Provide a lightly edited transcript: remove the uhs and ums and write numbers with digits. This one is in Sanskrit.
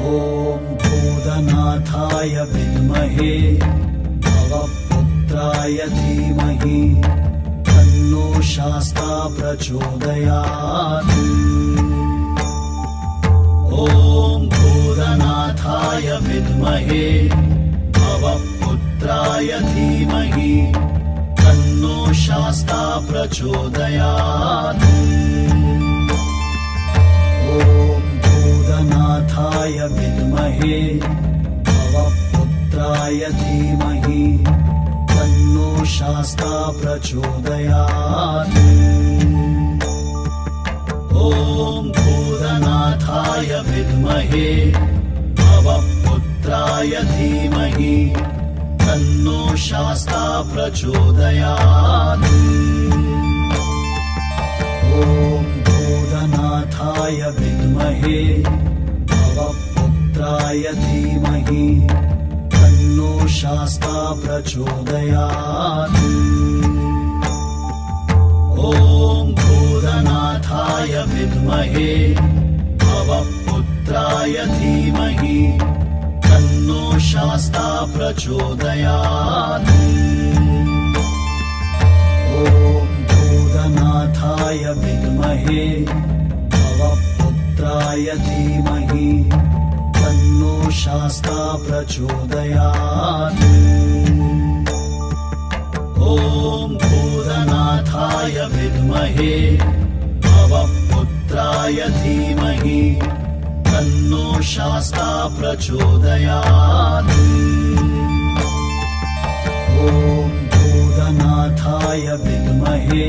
ॐ भूतनाथाय विद्महे भवपुत्राय धीमहि तन्नो शास्ता प्रचोदयात्। ॐ भूतनाथाय विद्महे भवपुत्राय धीमहि तन्नो शास्ता प्रचोदयात्। ॐ भूतनाथाय विद्महे भवपुत्राय धीमहि तन्नो शास्ता प्रचोदयात्। ॐ भूतनाथाय विद्महे भवपुत्राय धीमहि तन्नो शास्ता प्रचोदयात्। ॐ भूतनाथाय विद्महे भवपुत्राय धीमहि तन्नो शास्ता प्रचोदयात्। ॐ भूतनाथाय विद्महे भवपुत्राय धीमहि तन्नो शास्ता प्रचोदयात्। ॐ भूतनाथाय विद्महे भवपुत्राय धीमहि तन्नो शास्ता प्रचोदयात्। ॐ भूतनाथाय विद्महे भवपुत्राय धीमहि तन्नो शास्ता प्रचोदयात्। ॐ भूतनाथाय विद्महे